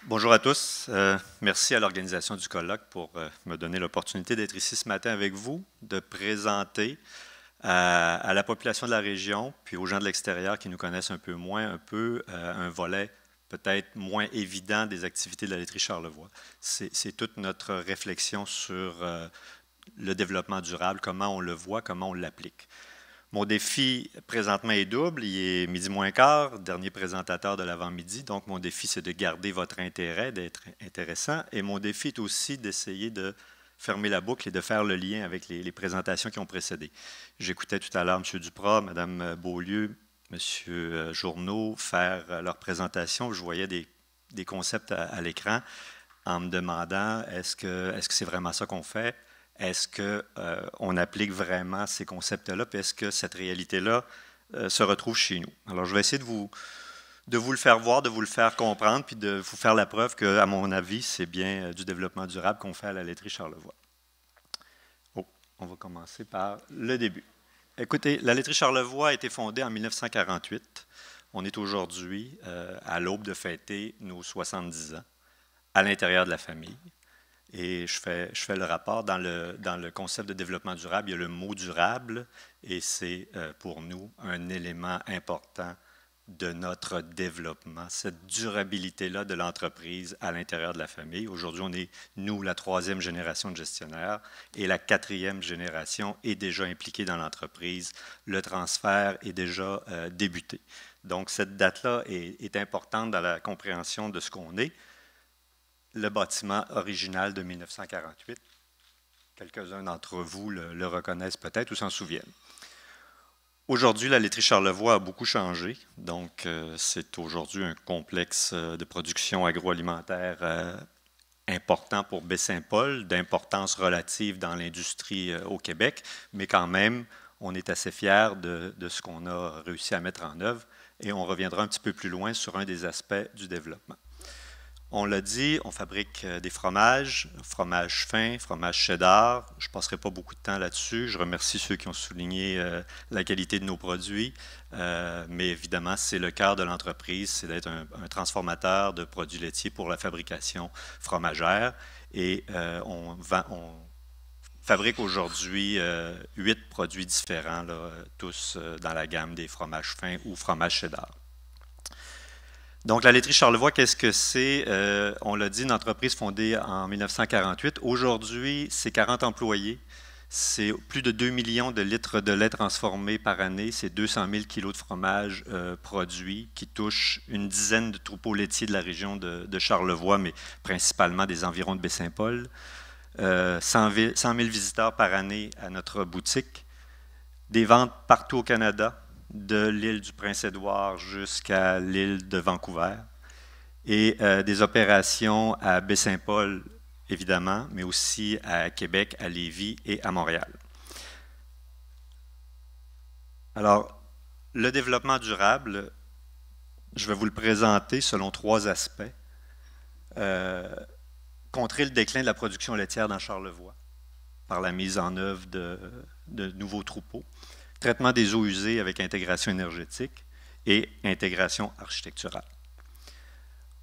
Bonjour à tous. Merci à l'organisation du colloque pour me donner l'opportunité d'être ici ce matin avec vous, de présenter à la population de la région, puis aux gens de l'extérieur qui nous connaissent un peu moins, un volet peut-être moins évident des activités de la laiterie Charlevoix. C'est toute notre réflexion sur le développement durable, comment on le voit, comment on l'applique. Mon défi présentement est double. Il est midi moins quart, dernier présentateur de l'avant-midi. Donc, mon défi, c'est de garder votre intérêt, d'être intéressant. Et mon défi est aussi d'essayer de fermer la boucle et de faire le lien avec les présentations qui ont précédé. J'écoutais tout à l'heure M. Duprat, Mme Beaulieu, M. Journeau faire leur présentation. Je voyais des concepts à l'écran en me demandant est-ce que c'est vraiment ça qu'on fait? Est-ce qu'on applique vraiment ces concepts-là? Puis est-ce que cette réalité-là se retrouve chez nous? Alors, je vais essayer de vous le faire voir, de vous le faire comprendre, puis de vous faire la preuve que, à mon avis, c'est bien du développement durable qu'on fait à la laiterie Charlevoix. Oh, on va commencer par le début. Écoutez, la laiterie Charlevoix a été fondée en 1948. On est aujourd'hui à l'aube de fêter nos 70 ans à l'intérieur de la famille. Et je fais le rapport dans le concept de développement durable. Il y a le mot durable et c'est pour nous un élément important de notre développement, cette durabilité-là de l'entreprise à l'intérieur de la famille. Aujourd'hui, on est, nous, la troisième génération de gestionnaires et la quatrième génération est déjà impliquée dans l'entreprise. Le transfert est déjà débuté. Donc, cette date-là est importante dans la compréhension de ce qu'on est. Le bâtiment original de 1948. Quelques-uns d'entre vous le reconnaissent peut-être ou s'en souviennent. Aujourd'hui, la laiterie Charlevoix a beaucoup changé. Donc, c'est aujourd'hui un complexe de production agroalimentaire important pour Baie-Saint-Paul, d'importance relative dans l'industrie au Québec, mais quand même, on est assez fiers de ce qu'on a réussi à mettre en œuvre et on reviendra un petit peu plus loin sur un des aspects du développement. On l'a dit, on fabrique des fromages, fromage fin, fromage cheddar. Je ne passerai pas beaucoup de temps là-dessus. Je remercie ceux qui ont souligné la qualité de nos produits. Mais évidemment, c'est le cœur de l'entreprise, c'est d'être un transformateur de produits laitiers pour la fabrication fromagère. Et on fabrique aujourd'hui 8 produits différents, là, tous dans la gamme des fromages fins ou fromages cheddar. Donc, la laiterie Charlevoix, qu'est-ce que c'est? On l'a dit, une entreprise fondée en 1948. Aujourd'hui, c'est 40 employés. C'est plus de 2 millions de litres de lait transformé par année. C'est 200 000 kilos de fromage produits qui touchent une dizaine de troupeaux laitiers de la région de Charlevoix, mais principalement des environs de Baie-Saint-Paul. 100 000 visiteurs par année à notre boutique. Des ventes partout au Canada, de l'île du Prince-Édouard jusqu'à l'île de Vancouver, et des opérations à Baie-Saint-Paul, évidemment, mais aussi à Québec, à Lévis et à Montréal. Alors, le développement durable, je vais vous le présenter selon 3 aspects. Contrer le déclin de la production laitière dans Charlevoix par la mise en œuvre de nouveaux troupeaux. Traitement des eaux usées avec intégration énergétique et intégration architecturale.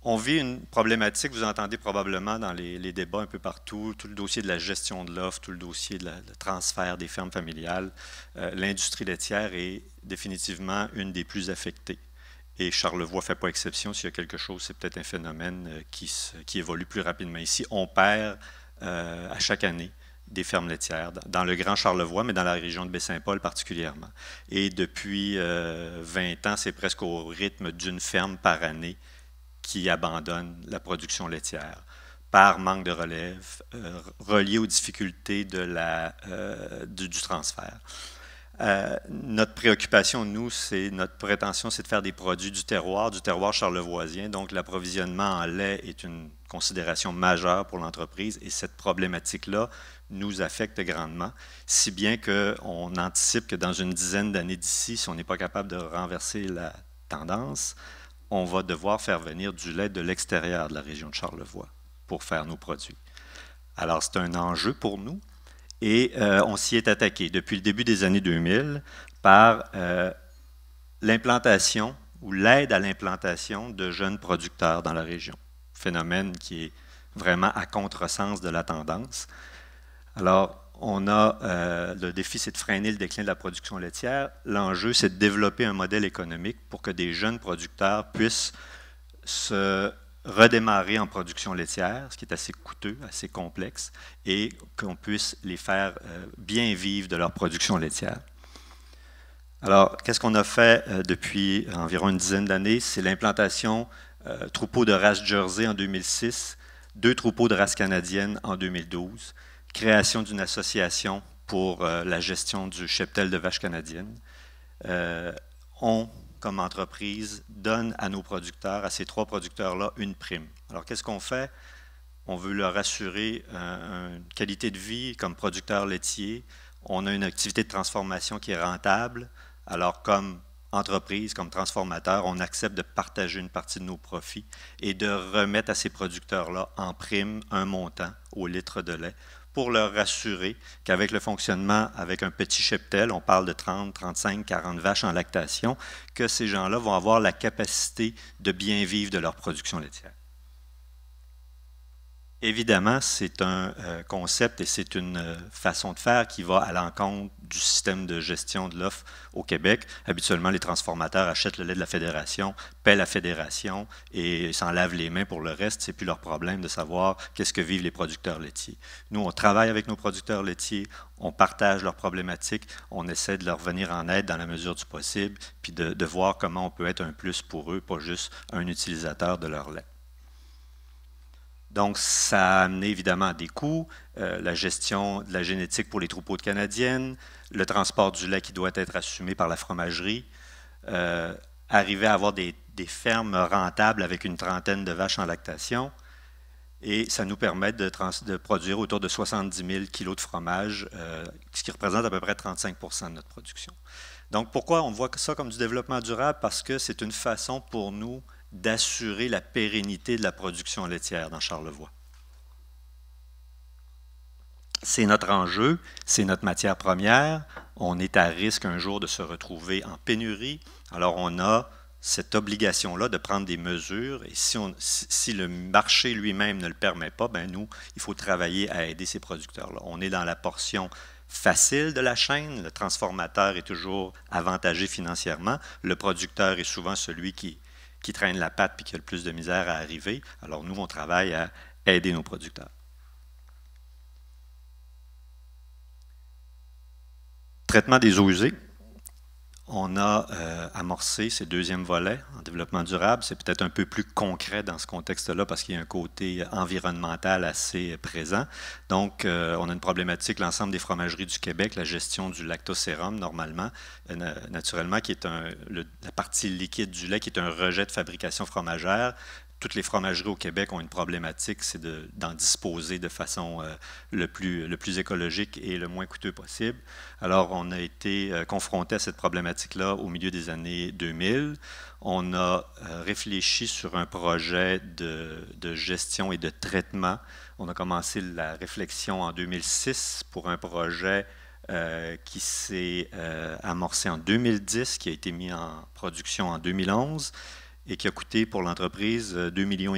On vit une problématique, vous entendez probablement dans les débats un peu partout, tout le dossier de la gestion de l'offre, tout le dossier de le transfert des fermes familiales. L'industrie laitière est définitivement une des plus affectées. Et Charlevoix ne fait pas exception. S'il y a quelque chose, c'est peut-être un phénomène qui évolue plus rapidement ici. On perd à chaque année des fermes laitières, dans le Grand Charlevoix, mais dans la région de Baie-Saint-Paul particulièrement. Et depuis 20 ans, c'est presque au rythme d'une ferme par année qui abandonne la production laitière par manque de relève, relié aux difficultés du transfert. Notre préoccupation, nous, notre prétention, c'est de faire des produits du terroir charlevoisien. Donc, l'approvisionnement en lait est une considération majeure pour l'entreprise et cette problématique-là nous affecte grandement, si bien qu'on anticipe que dans une dizaine d'années d'ici, si on n'est pas capable de renverser la tendance, on va devoir faire venir du lait de l'extérieur de la région de Charlevoix pour faire nos produits. Alors, c'est un enjeu pour nous. Et on s'y est attaqué depuis le début des années 2000 par l'implantation ou l'aide à l'implantation de jeunes producteurs dans la région. phénomène qui est vraiment à contresens de la tendance. Alors, on a le défi, c'est de freiner le déclin de la production laitière. L'enjeu, c'est de développer un modèle économique pour que des jeunes producteurs puissent se redémarrer en production laitière, ce qui est assez coûteux, assez complexe, et qu'on puisse les faire bien vivre de leur production laitière. Alors, qu'est-ce qu'on a fait depuis environ une dizaine d'années? C'est l'implantation troupeaux de race Jersey en 2006, 2 troupeaux de race canadienne en 2012, création d'une association pour la gestion du cheptel de vaches canadiennes. On, comme entreprise, donne à nos producteurs, à ces 3 producteurs-là, une prime. Alors, qu'est-ce qu'on fait? On veut leur assurer une qualité de vie comme producteur laitier. On a une activité de transformation qui est rentable. Alors, comme entreprise, comme transformateur, on accepte de partager une partie de nos profits et de remettre à ces producteurs-là en prime un montant au litre de lait pour leur rassurer qu'avec le fonctionnement, avec un petit cheptel, on parle de 30, 35, 40 vaches en lactation, que ces gens-là vont avoir la capacité de bien vivre de leur production laitière. Évidemment, c'est un concept et c'est une façon de faire qui va à l'encontre du système de gestion de l'offre au Québec. Habituellement, les transformateurs achètent le lait de la fédération, paient la fédération et s'en lavent les mains pour le reste. Ce n'est plus leur problème de savoir qu'est-ce que vivent les producteurs laitiers. Nous, on travaille avec nos producteurs laitiers, on partage leurs problématiques, on essaie de leur venir en aide dans la mesure du possible, puis de voir comment on peut être un plus pour eux, pas juste un utilisateur de leur lait. Donc, ça a amené évidemment des coûts, la gestion de la génétique pour les troupeaux de canadiennes, le transport du lait qui doit être assumé par la fromagerie, arriver à avoir des fermes rentables avec une trentaine de vaches en lactation, et ça nous permet de produire autour de 70 000 kilos de fromage, ce qui représente à peu près 35 % de notre production. Donc, pourquoi on voit ça comme du développement durable? Parce que c'est une façon pour nous d'assurer la pérennité de la production laitière dans Charlevoix. C'est notre enjeu, c'est notre matière première. On est à risque un jour de se retrouver en pénurie. Alors, on a cette obligation-là de prendre des mesures. Et si le marché lui-même ne le permet pas, ben nous, il faut travailler à aider ces producteurs-là. On est dans la portion facile de la chaîne. Le transformateur est toujours avantagé financièrement. Le producteur est souvent celui qui traîne la patte et qui a le plus de misère à arriver. Alors nous, on travaille à aider nos producteurs. Traitement des eaux usées. On a amorcé ces 2e volets en développement durable. C'est peut-être un peu plus concret dans ce contexte-là parce qu'il y a un côté environnemental assez présent. Donc, on a une problématique, l'ensemble des fromageries du Québec, la gestion du lactosérum, normalement, naturellement, qui est la partie liquide du lait, qui est un rejet de fabrication fromagère. Toutes les fromageries au Québec ont une problématique, c'est d'en disposer de façon le plus écologique et le moins coûteux possible. Alors, on a été confronté à cette problématique-là au milieu des années 2000. On a réfléchi sur un projet de gestion et de traitement. On a commencé la réflexion en 2006 pour un projet qui s'est amorcé en 2010, qui a été mis en production en 2011. Et qui a coûté pour l'entreprise 2,5 millions,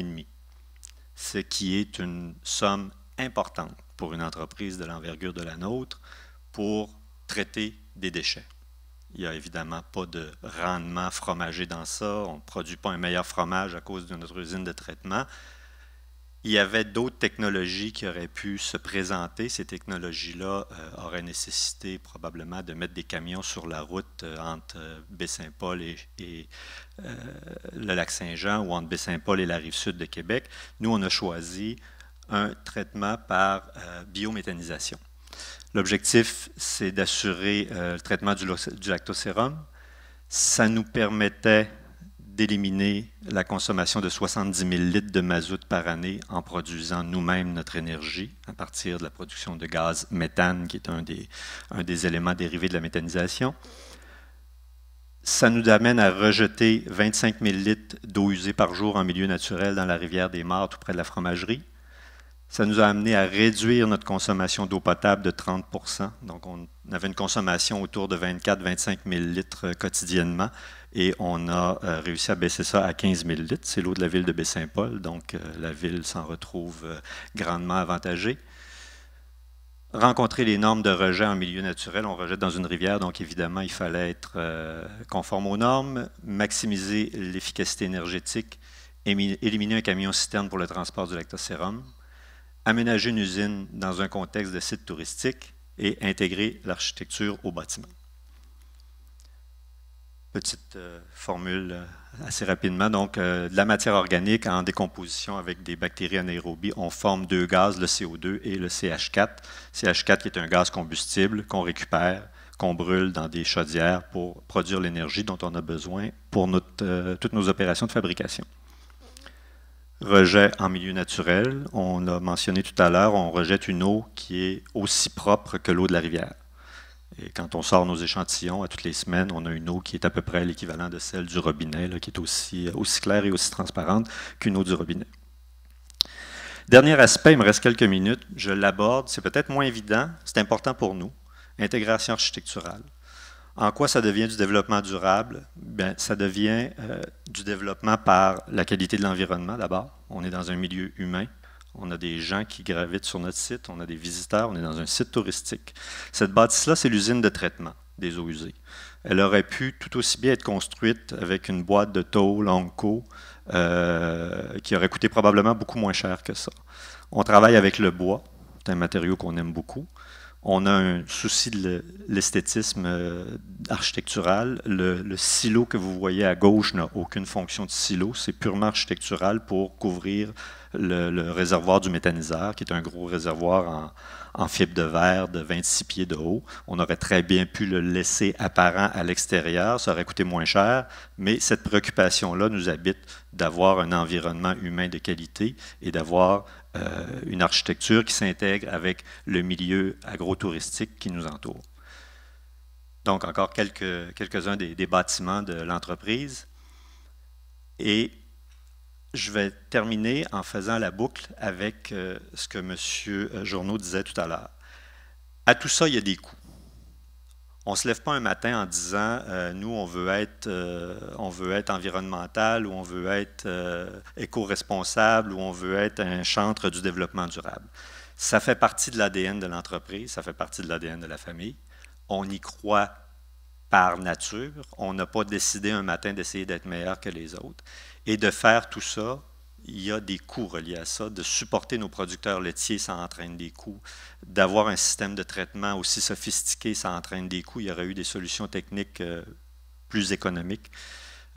ce qui est une somme importante pour une entreprise de l'envergure de la nôtre pour traiter des déchets. Il n'y a évidemment pas de rendement fromager dans ça, on ne produit pas un meilleur fromage à cause de notre usine de traitement. Il y avait d'autres technologies qui auraient pu se présenter. Ces technologies-là auraient nécessité probablement de mettre des camions sur la route entre Baie-Saint-Paul et le Lac-Saint-Jean ou entre Baie-Saint-Paul et la Rive-Sud de Québec. Nous, on a choisi un traitement par biométhanisation. L'objectif, c'est d'assurer le traitement du lactosérum. Ça nous permettait d'éliminer la consommation de 70 000 litres de mazout par année en produisant nous-mêmes notre énergie à partir de la production de gaz méthane, qui est un des éléments dérivés de la méthanisation. Ça nous amène à rejeter 25 000 litres d'eau usée par jour en milieu naturel dans la rivière des Martres tout près de la fromagerie. Ça nous a amené à réduire notre consommation d'eau potable de 30%. Donc, on avait une consommation autour de 24-25 000 litres quotidiennement et on a réussi à baisser ça à 15 000 litres. C'est l'eau de la ville de Baie-Saint-Paul, donc la ville s'en retrouve grandement avantagée. Rencontrer les normes de rejet en milieu naturel. On rejette dans une rivière, donc évidemment, il fallait être conforme aux normes, maximiser l'efficacité énergétique, éliminer un camion-citerne pour le transport du lactosérum, aménager une usine dans un contexte de site touristique et intégrer l'architecture au bâtiment. Petite formule assez rapidement. Donc, de la matière organique en décomposition avec des bactéries anaérobies, on forme deux gaz, le CO2 et le CH4. CH4 qui est un gaz combustible qu'on récupère, qu'on brûle dans des chaudières pour produire l'énergie dont on a besoin pour toutes nos opérations de fabrication. Rejet en milieu naturel, on l'a mentionné tout à l'heure, on rejette une eau qui est aussi propre que l'eau de la rivière. Et quand on sort nos échantillons à toutes les semaines, on a une eau qui est à peu près l'équivalent de celle du robinet, là, qui est aussi claire et aussi transparente qu'une eau du robinet. Dernier aspect, il me reste quelques minutes, je l'aborde, c'est peut-être moins évident, c'est important pour nous, intégration architecturale. En quoi ça devient du développement durable? Bien, ça devient du développement par la qualité de l'environnement d'abord. On est dans un milieu humain. On a des gens qui gravitent sur notre site. On a des visiteurs. On est dans un site touristique. Cette bâtisse-là, c'est l'usine de traitement des eaux usées. Elle aurait pu tout aussi bien être construite avec une boîte de tôle Onco qui aurait coûté probablement beaucoup moins cher que ça. On travaille avec le bois. C'est un matériau qu'on aime beaucoup. On a un souci de l'esthétisme architectural. Le silo que vous voyez à gauche n'a aucune fonction de silo. C'est purement architectural pour couvrir le réservoir du méthaniseur, qui est un gros réservoir en fibre de verre de 26 pieds de haut. On aurait très bien pu le laisser apparent à l'extérieur. Ça aurait coûté moins cher, mais cette préoccupation-là nous habite d'avoir un environnement humain de qualité et d'avoir une architecture qui s'intègre avec le milieu agro-touristique qui nous entoure. Donc, encore quelques-uns des bâtiments de l'entreprise. Et je vais terminer en faisant la boucle avec ce que M. Journeau disait tout à l'heure. À tout ça, il y a des coûts. On ne se lève pas un matin en disant nous, on veut être environnemental ou on veut être éco-responsable ou on veut être un chantre du développement durable. Ça fait partie de l'ADN de l'entreprise, ça fait partie de l'ADN de la famille. On y croit par nature. On n'a pas décidé un matin d'essayer d'être meilleur que les autres. Et de faire tout ça, il y a des coûts reliés à ça. De supporter nos producteurs laitiers, ça entraîne des coûts. D'avoir un système de traitement aussi sophistiqué, ça entraîne des coûts. Il y aurait eu des solutions techniques plus économiques.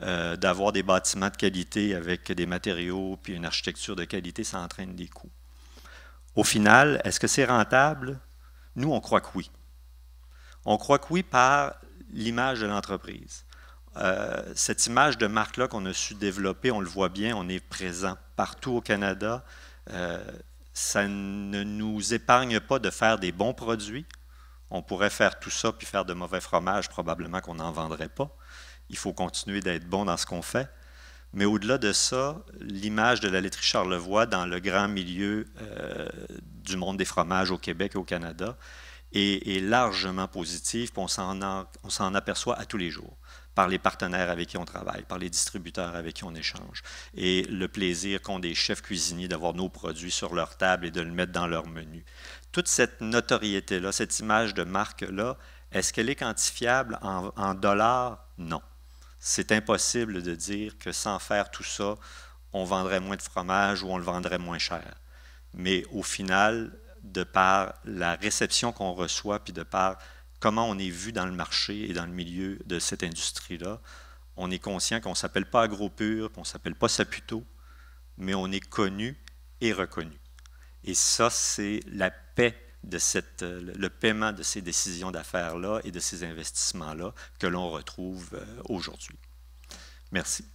D'avoir des bâtiments de qualité avec des matériaux puis une architecture de qualité, ça entraîne des coûts. Au final, est-ce que c'est rentable? Nous, on croit que oui. On croit que oui par l'image de l'entreprise. Cette image de marque-là qu'on a su développer, on le voit bien, on est présent partout au Canada. Ça ne nous épargne pas de faire des bons produits. On pourrait faire tout ça puis faire de mauvais fromages, probablement qu'on n'en vendrait pas. Il faut continuer d'être bon dans ce qu'on fait. Mais au-delà de ça, l'image de la laiterie Charlevoix dans le grand milieu du monde des fromages au Québec et au Canada est largement positive, puis on s'en aperçoit à tous les jours, par les partenaires avec qui on travaille, par les distributeurs avec qui on échange, et le plaisir qu'ont des chefs cuisiniers d'avoir nos produits sur leur table et de le mettre dans leur menu. Toute cette notoriété-là, cette image de marque-là, est-ce qu'elle est quantifiable en dollars? Non. C'est impossible de dire que sans faire tout ça, on vendrait moins de fromage ou on le vendrait moins cher. Mais au final, de par la réception qu'on reçoit, puis de par comment on est vu dans le marché et dans le milieu de cette industrie-là, on est conscient qu'on ne s'appelle pas AgroPure, qu'on ne s'appelle pas Saputo, mais on est connu et reconnu. Et ça, c'est la paix de le paiement de ces décisions d'affaires-là et de ces investissements-là que l'on retrouve aujourd'hui. Merci.